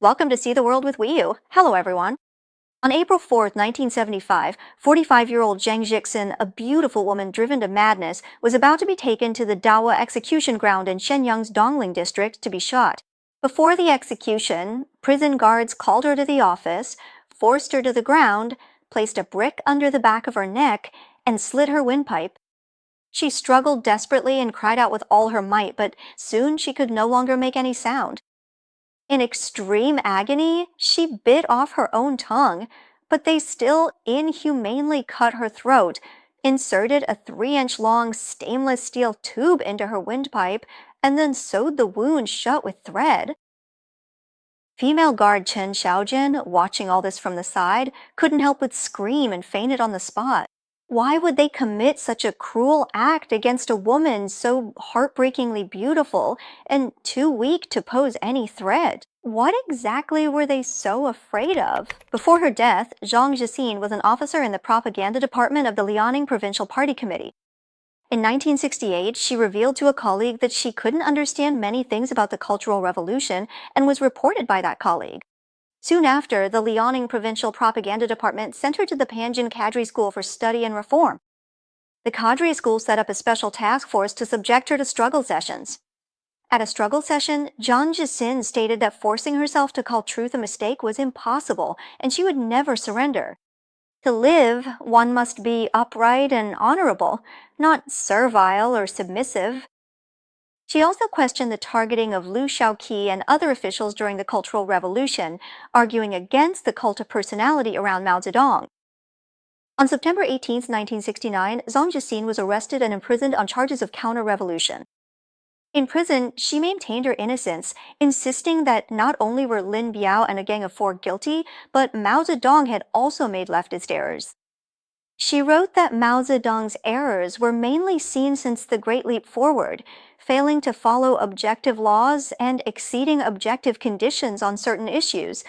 Welcome to See the World with Wii. Hello, everyone. On April 4th, 1975, 45-year-old Zhang Zhixin, a beautiful woman driven to madness, was about to be taken to the Dawa execution ground in Shenyang's Dongling district to be shot. Before the execution, prison guards called her to the office, forced her to the ground, placed a brick under the back of her neck, and slit her windpipe. She struggled desperately and cried out with all her might, but soon she could no longer make any sound. In extreme agony, she bit off her own tongue, but they still inhumanely cut her throat, inserted a 3-inch long stainless steel tube into her windpipe, and then sewed the wound shut with thread. Female guard Chen Xiaojin, watching all this from the side, couldn't help but scream and fainted on the spot. Why would they commit such a cruel act against a woman so heartbreakingly beautiful and too weak to pose any threat? What exactly were they so afraid of? Before her death, Zhang Zhixin was an officer in the propaganda department of the Liaoning Provincial Party Committee. In 1968, she revealed to a colleague that she couldn't understand many things about the Cultural Revolution and was reported by that colleague. Soon after, the Liaoning Provincial Propaganda Department sent her to the Panjin Cadre School for Study and Reform. The cadre school set up a special task force to subject her to struggle sessions. At a struggle session, Zhang Zhixin stated that forcing herself to call truth a mistake was impossible, and she would never surrender. To live, one must be upright and honorable, not servile or submissive. She also questioned the targeting of Liu Shaoqi and other officials during the Cultural Revolution, arguing against the cult of personality around Mao Zedong. On September 18, 1969, Zhang Zhixin was arrested and imprisoned on charges of counter-revolution. In prison, she maintained her innocence, insisting that not only were Lin Biao and a gang of 4 guilty, but Mao Zedong had also made leftist errors. She wrote that Mao Zedong's errors were mainly seen since the Great Leap Forward, failing to follow objective laws and exceeding objective conditions on certain issues.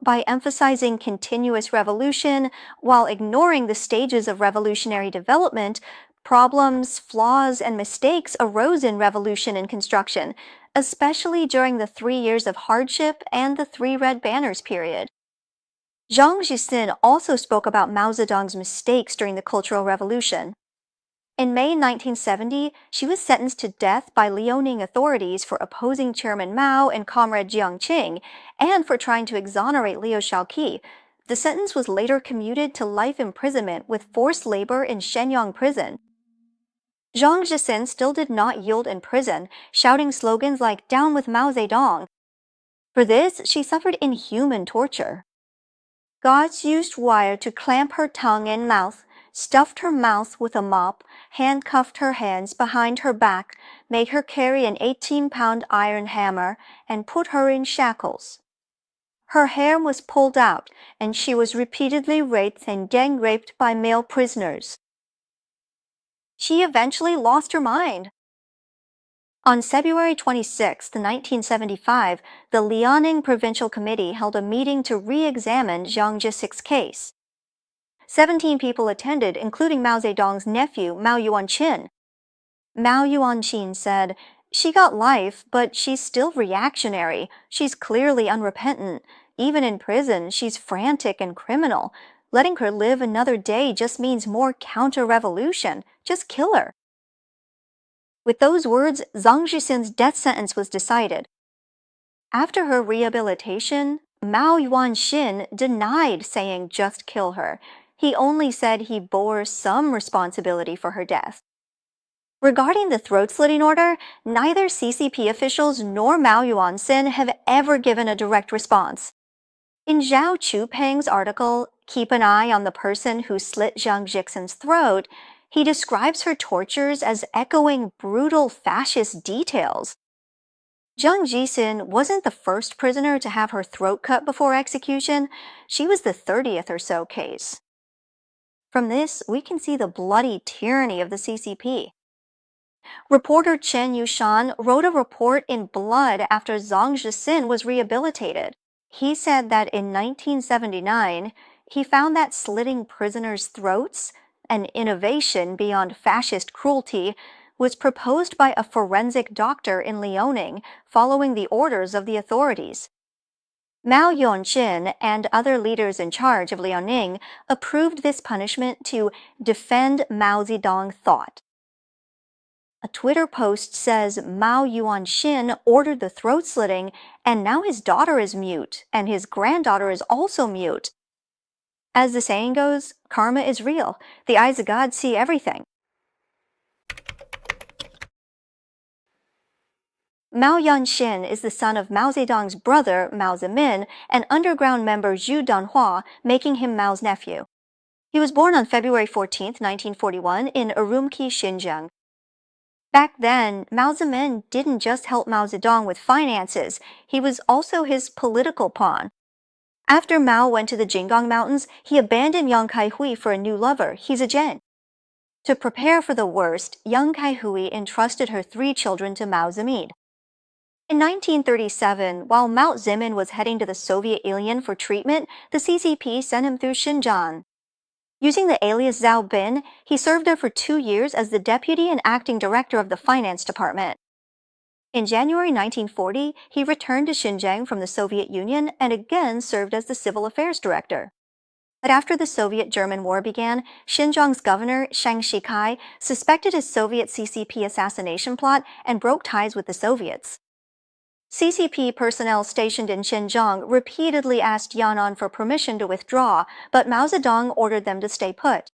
By emphasizing continuous revolution while ignoring the stages of revolutionary development, problems, flaws, and mistakes arose in revolution and construction, especially during the 3 years of hardship and the 3 Red Banners period. Zhang Zhixin also spoke about Mao Zedong's mistakes during the Cultural Revolution. In May 1970, she was sentenced to death by Liaoning authorities for opposing Chairman Mao and Comrade Yuanxin, and for trying to exonerate Liu Shaoqi. The sentence was later commuted to life imprisonment with forced labor in Shenyang prison. Zhang Zhixin still did not yield in prison, shouting slogans like "Down with Mao Zedong." For this, she suffered inhuman torture. Guards used wire to clamp her tongue and mouth, stuffed her mouth with a mop, handcuffed her hands behind her back, made her carry an 18-pound iron hammer, and put her in shackles. Her hair was pulled out, and she was repeatedly raped and gang-raped by male prisoners. She eventually lost her mind. On February 26, 1975, the Liaoning Provincial Committee held a meeting to re-examine Zhang Zhixin's case. 17 people attended, including Mao Zedong's nephew, Mao Yuanxin. Mao Yuanxin said, "She got life, but she's still reactionary. She's clearly unrepentant. Even in prison, she's frantic and criminal. Letting her live another day just means more counter-revolution. Just kill her." With those words, Zhang Zhixin's death sentence was decided. After her rehabilitation, Mao Yuanxin denied saying "just kill her." He only said he bore some responsibility for her death. Regarding the throat-slitting order, neither CCP officials nor Mao Yuanxin have ever given a direct response. In Zhao Chupeng's article, "Keep an Eye on the Person Who Slit Zhang Zhixin's Throat," he describes her tortures as echoing brutal fascist details. Zhang Zhixin wasn't the first prisoner to have her throat cut before execution. She was the 30th or so case. From this, we can see the bloody tyranny of the CCP. Reporter Chen Yushan wrote a report in blood after Zhang Zhixin was rehabilitated. He said that in 1979, he found that slitting prisoners' throats, an innovation beyond fascist cruelty, was proposed by a forensic doctor in Liaoning following the orders of the authorities. Mao Yuanxin and other leaders in charge of Liaoning approved this punishment to defend Mao Zedong thought. A Twitter post says Mao Yuanxin ordered the throat slitting, and now his daughter is mute, and his granddaughter is also mute. As the saying goes, karma is real. The eyes of God see everything. Mao Yuanxin is the son of Mao Zedong's brother, Mao Zemin, and underground member Zhu Danhua, making him Mao's nephew. He was born on February 14, 1941, in Urumqi, Xinjiang. Back then, Mao Zemin didn't just help Mao Zedong with finances, he was also his political pawn. After Mao went to the Jinggang Mountains, he abandoned Yang Kaihui for a new lover, He Zhejian. To prepare for the worst, Yang Kaihui entrusted her 3 children to Mao Zemin. In 1937, while Mao Zemin was heading to the Soviet Union for treatment, the CCP sent him through Xinjiang. Using the alias Zhao Bin, he served there for 2 years as the deputy and acting director of the finance department. In January 1940, he returned to Xinjiang from the Soviet Union and again served as the civil affairs director. But after the Soviet-German War began, Xinjiang's governor, Zhang suspected a Soviet CCP assassination plot and broke ties with the Soviets. CCP personnel stationed in Xinjiang repeatedly asked Yan'an for permission to withdraw, but Mao Zedong ordered them to stay put.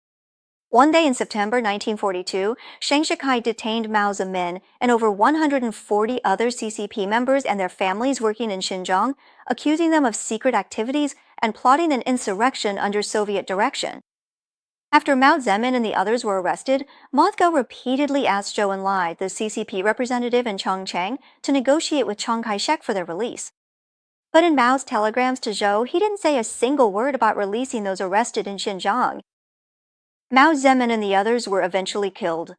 One day in September 1942, Zhang Shikai detained Mao Zemin and over 140 other CCP members and their families working in Xinjiang, accusing them of secret activities and plotting an insurrection under Soviet direction. After Mao Zemin and the others were arrested, Moscow repeatedly asked Zhou Enlai, the CCP representative in Chongqing, to negotiate with Chiang Kai-shek for their release. But in Mao's telegrams to Zhou, he didn't say a single word about releasing those arrested in Xinjiang. Mao Zemin and the others were eventually killed.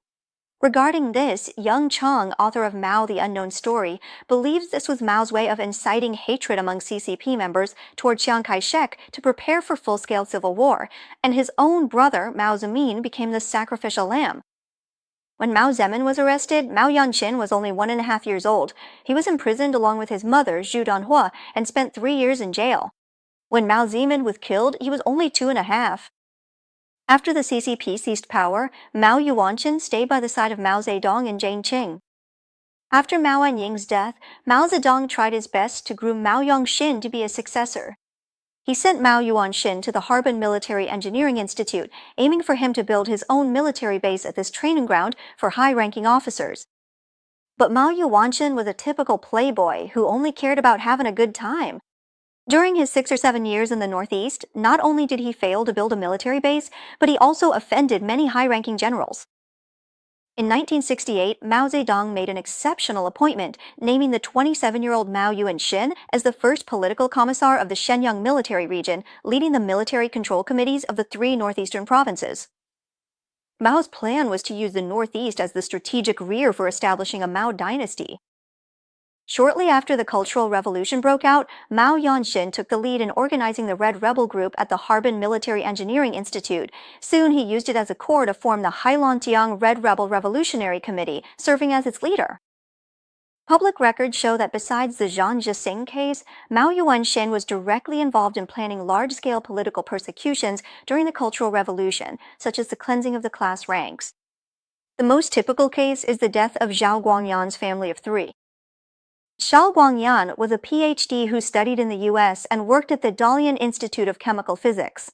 Regarding this, Young Chang, author of Mao the Unknown Story, believes this was Mao's way of inciting hatred among CCP members toward Chiang Kai-shek to prepare for full-scale civil war, and his own brother, Mao Zemin, became the sacrificial lamb. When Mao Zemin was arrested, Mao Yuanxin was only 1.5 years old. He was imprisoned along with his mother, Zhu Danhua, and spent 3 years in jail. When Mao Zemin was killed, he was only 2.5. After the CCP seized power, Mao Yuanxin stayed by the side of Mao Zedong in Zhixin. After Mao Anying's death, Mao Zedong tried his best to groom Mao Yuanxin to be his successor. He sent Mao Yuanxin to the Harbin Military Engineering Institute, aiming for him to build his own military base at this training ground for high-ranking officers. But Mao Yuanxin was a typical playboy who only cared about having a good time. During his 6 or 7 years in the Northeast, not only did he fail to build a military base, but he also offended many high-ranking generals. In 1968, Mao Zedong made an exceptional appointment, naming the 27-year-old Mao Yuanxin as the first political commissar of the Shenyang military region, leading the military control committees of the 3 northeastern provinces. Mao's plan was to use the Northeast as the strategic rear for establishing a Mao dynasty. Shortly after the Cultural Revolution broke out, Mao Yuanxin took the lead in organizing the Red Rebel Group at the Harbin Military Engineering Institute. Soon he used it as a core to form the Hailantiang Red Rebel Revolutionary Committee, serving as its leader. Public records show that besides the Zhixin case, Mao Yuanxin was directly involved in planning large-scale political persecutions during the Cultural Revolution, such as the cleansing of the class ranks. The most typical case is the death of Zhao Guangyan's family of 3. Zhao Guangyan was a PhD who studied in the US and worked at the Dalian Institute of Chemical Physics.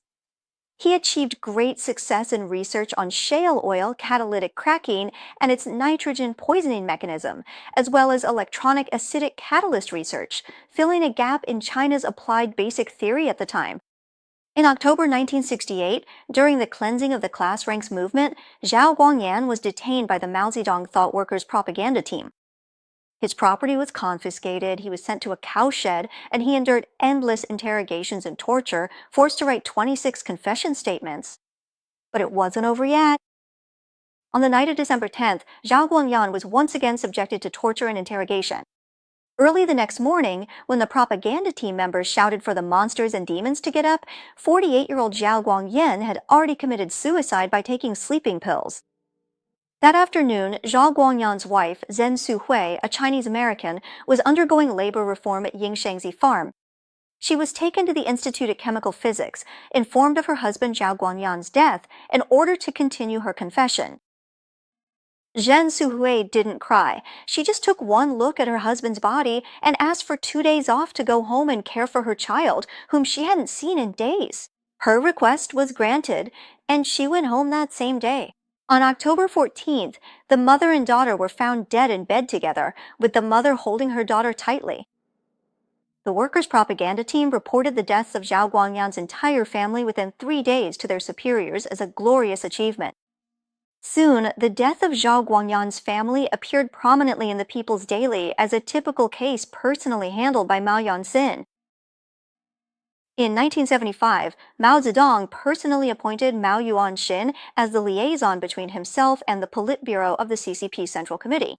He achieved great success in research on shale oil catalytic cracking and its nitrogen poisoning mechanism, as well as electronic acidic catalyst research, filling a gap in China's applied basic theory at the time. In October 1968, during the cleansing of the class ranks movement, Zhao Guangyan was detained by the Mao Zedong Thought Workers propaganda team. His property was confiscated, he was sent to a cowshed, and he endured endless interrogations and torture, forced to write 26 confession statements. But it wasn't over yet. On the night of December 10th, Zhao Guangyan was once again subjected to torture and interrogation. Early the next morning, when the propaganda team members shouted for the monsters and demons to get up, 48-year-old Zhao Guangyan had already committed suicide by taking sleeping pills. That afternoon, Zhao Guangyan's wife, Zhen Suhui, a Chinese-American, was undergoing labor reform at Yingshangzi Farm. She was taken to the Institute of Chemical Physics, informed of her husband Zhao Guangyan's death, in order to continue her confession. Zhen Suhui didn't cry. She just took one look at her husband's body and asked for 2 days off to go home and care for her child, whom she hadn't seen in days. Her request was granted, and she went home that same day. On October 14th, the mother and daughter were found dead in bed together, with the mother holding her daughter tightly. The workers' propaganda team reported the deaths of Zhao Guangyan's entire family within 3 days to their superiors as a glorious achievement. Soon, the death of Zhao Guangyan's family appeared prominently in the People's Daily as a typical case personally handled by Mao Yuanxin. In 1975, Mao Zedong personally appointed Mao Yuanxin as the liaison between himself and the Politburo of the CCP Central Committee.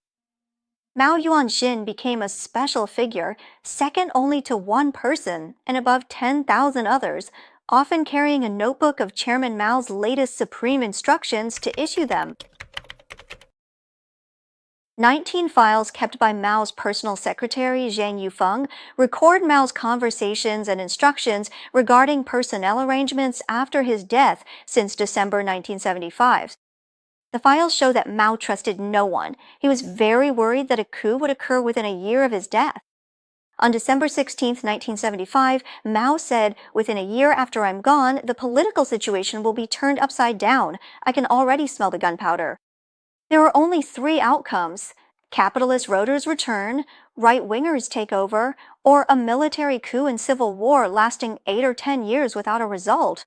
Mao Yuanxin became a special figure, second only to one person and above 10,000 others, often carrying a notebook of Chairman Mao's latest supreme instructions to issue them. 19 files kept by Mao's personal secretary, Zhang Yufeng, record Mao's conversations and instructions regarding personnel arrangements after his death since December 1975. The files show that Mao trusted no one. He was very worried that a coup would occur within a year of his death. On December 16, 1975, Mao said, "Within a year after I'm gone, the political situation will be turned upside down. I can already smell the gunpowder." There are only 3 outcomes: capitalist roaders return, right-wingers take over, or a military coup and civil war lasting 8 or 10 years without a result.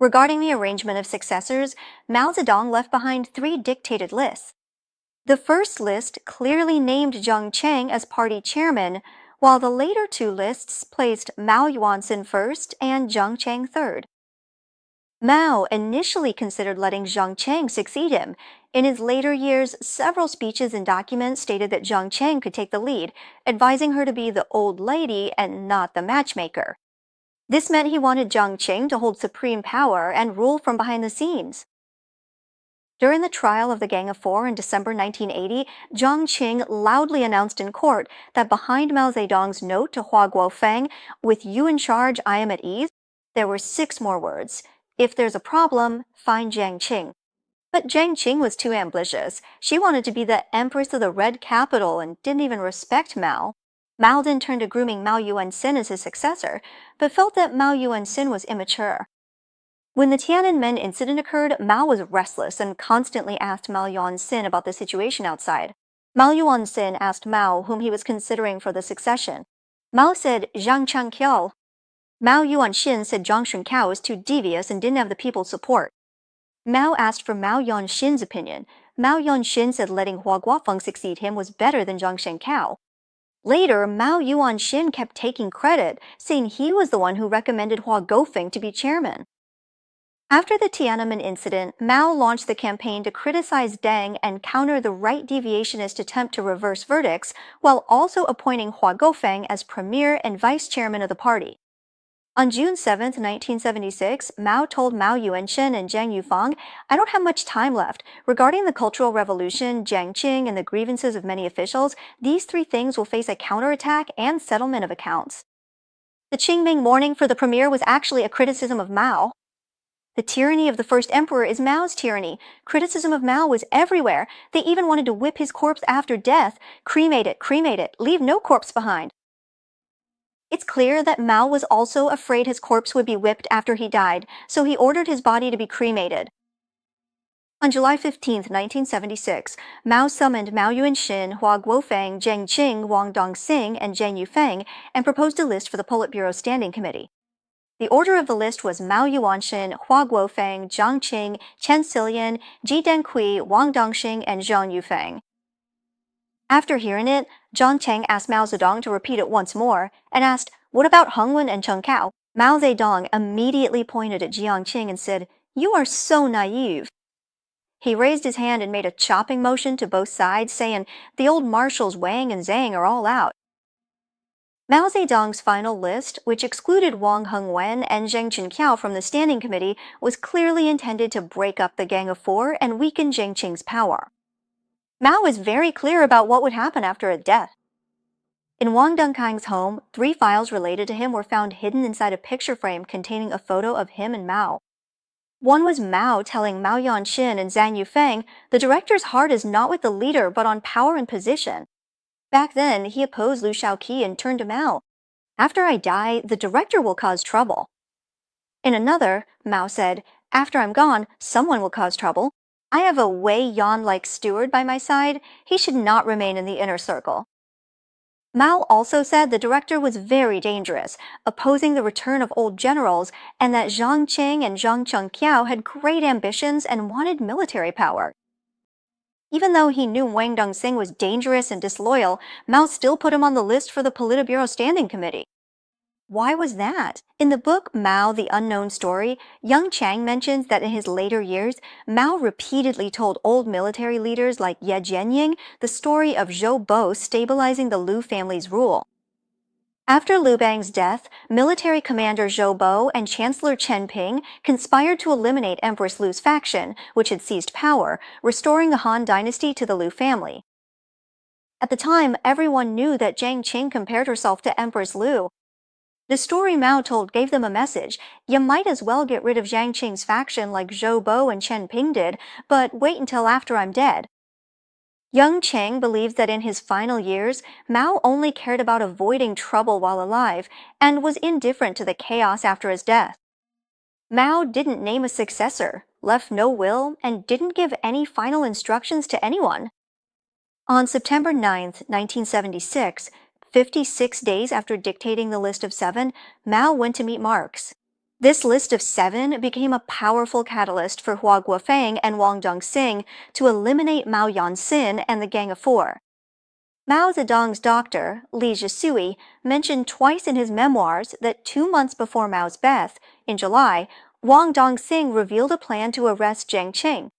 Regarding the arrangement of successors, Mao Zedong left behind 3 dictated lists. The first list clearly named Zhang Cheng as party chairman, while the later 2 lists placed Mao Yuanxin first and Zhang Cheng third. Mao initially considered letting Zhang Cheng succeed him. In his later years, several speeches and documents stated that Zhang Cheng could take the lead, advising her to be the old lady and not the matchmaker. This meant he wanted Zhang Cheng to hold supreme power and rule from behind the scenes. During the trial of the Gang of Four in December 1980, Zhang Qing loudly announced in court that behind Mao Zedong's note to Hua Guofeng, "With you in charge, I am at ease," there were 6 more words: "If there's a problem, find Jiang Qing." But Jiang Qing was too ambitious. She wanted to be the Empress of the Red Capital and didn't even respect Mao. Mao then turned to grooming Mao Yuanxin as his successor, but felt that Mao Yuanxin was immature. When the Tiananmen incident occurred, Mao was restless and constantly asked Mao Yuanxin about the situation outside. Mao Yuanxin asked Mao whom he was considering for the succession. Mao said Zhang Changqiao. Mao Yuanxin said Zhang Shunqiao was too devious and didn't have the people's support. Mao asked for Mao Yuanxin's opinion. Mao Yuanxin said letting Hua Guofeng succeed him was better than Zhang Shunqiao. Later, Mao Yuanxin kept taking credit, saying he was the one who recommended Hua Guofeng to be chairman. After the Tiananmen incident, Mao launched the campaign to criticize Deng and counter the right deviationist attempt to reverse verdicts, while also appointing Hua Guofeng as premier and vice chairman of the party. On June 7, 1976, Mao told Mao Yuanxin and Zhang Yufeng, "I don't have much time left. Regarding the Cultural Revolution, Jiang Qing, and the grievances of many officials, these 3 things will face a counterattack and settlement of accounts." The Qingming mourning for the premier was actually a criticism of Mao. The tyranny of the first emperor is Mao's tyranny. Criticism of Mao was everywhere. They even wanted to whip his corpse after death. Cremate it, leave no corpse behind. It's clear that Mao was also afraid his corpse would be whipped after he died, so he ordered his body to be cremated. On July 15, 1976, Mao summoned Mao Yuanxin, Hua Guofeng, Zheng Qing, Wang Dongxing, and Zhang Yufeng and proposed a list for the Politburo Standing Committee. The order of the list was Mao Yuanxin, Hua Guofeng, Zhang Qing, Chen Silian, Ji Dengqi, Wang Dongxing, and Zhang Yufeng. After hearing it, Zhang Cheng asked Mao Zedong to repeat it once more and asked, "What about Heng Wen and Chen Cao?" Mao Zedong immediately pointed at Jiang Qing and said, "You are so naive." He raised his hand and made a chopping motion to both sides, saying, "The old marshals Wang and Zhang are all out." Mao Zedong's final list, which excluded Wang Hengwen and Zheng Qinqiao from the Standing Committee, was clearly intended to break up the Gang of Four and weaken Jiang Qing's power. Mao was very clear about what would happen after a death. In Wang Dongkang's home, 3 files related to him were found hidden inside a picture frame containing a photo of him and Mao. One was Mao telling Mao Yuanxin and Zhang Yufeng, "The director's heart is not with the leader but on power and position." Back then, he opposed Liu Shaoqi and turned him out. "After I die, the director will cause trouble." In another, Mao said, "After I'm gone, someone will cause trouble. I have a Wei Yan-like steward by my side. He should not remain in the inner circle." Mao also said the director was very dangerous, opposing the return of old generals, and that Zhang Qing and Zhang Chengqiao had great ambitions and wanted military power. Even though he knew Wang Dongxing was dangerous and disloyal, Mao still put him on the list for the Politburo Standing Committee. Why was that? In the book Mao, The Unknown Story, Young Chang mentions that in his later years, Mao repeatedly told old military leaders like Ye Jianying the story of Zhou Bo stabilizing the Liu family's rule. After Liu Bang's death, military commander Zhou Bo and Chancellor Chen Ping conspired to eliminate Empress Liu's faction, which had seized power, restoring the Han dynasty to the Liu family. At the time, everyone knew that Jiang Qing compared herself to Empress Liu. The story Mao told gave them a message. You might as well get rid of Jiang Qing's faction like Zhou Bo and Chen Ping did, but wait until after I'm dead. Young Chang believed that in his final years, Mao only cared about avoiding trouble while alive and was indifferent to the chaos after his death. Mao didn't name a successor, left no will, and didn't give any final instructions to anyone. On September 9, 1976, 56 days after dictating the list of 7, Mao went to meet Marx. This list of 7 became a powerful catalyst for Hua Guofeng and Wang Dongxing to eliminate Mao Yuanxin and the Gang of Four. Mao Zedong's doctor, Li Zhisui, mentioned twice in his memoirs that 2 months before Mao's death, in July, Wang Dongxing revealed a plan to arrest Jiang Qing.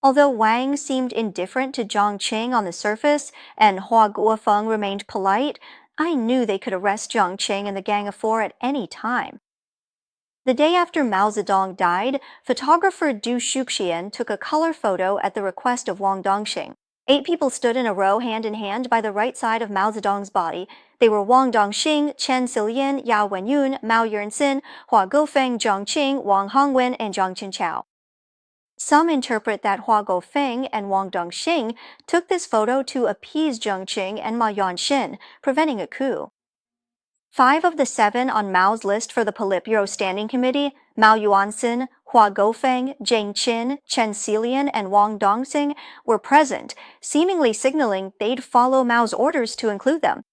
Although Wang seemed indifferent to Zhang Qing on the surface and Hua Guofeng remained polite, I knew they could arrest Jiang Qing and the Gang of Four at any time. The day after Mao Zedong died, photographer Du Shuxian took a color photo at the request of Wang Dongxing. 8 people stood in a row hand in hand by the right side of Mao Zedong's body. They were Wang Dongxing, Chen Silian, Yao Wenyun, Mao Yuanxin, Hua Guofeng, Zhang Qing, Wang Hongwen, and Zhang Qinqiao. Some interpret that Hua Guofeng and Wang Dongxing took this photo to appease Zhang Qing and Ma Yuanxin, preventing a coup. 5 of the 7 on Mao's list for the Politburo Standing Committee, Mao Yuanxin, Hua Guofeng, Jiang Qin, Chen Silian, and Wang Dongxing, were present, seemingly signaling they'd follow Mao's orders to include them.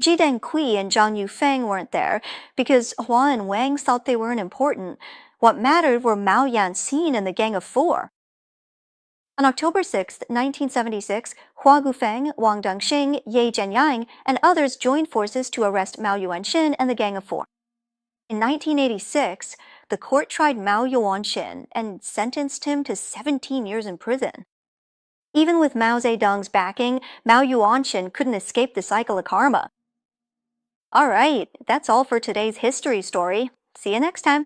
Ji Dengqi and Zhang Yufeng weren't there because Hua and Wang thought they weren't important. What mattered were Mao Yuanxin and the Gang of Four. On October 6, 1976, Hua Guofeng, Wang Dongxing, Ye Jianying, and others joined forces to arrest Mao Yuanxin and the Gang of Four. In 1986, the court tried Mao Yuanxin and sentenced him to 17 years in prison. Even with Mao Zedong's backing, Mao Yuanxin couldn't escape the cycle of karma. Alright, that's all for today's history story. See you next time.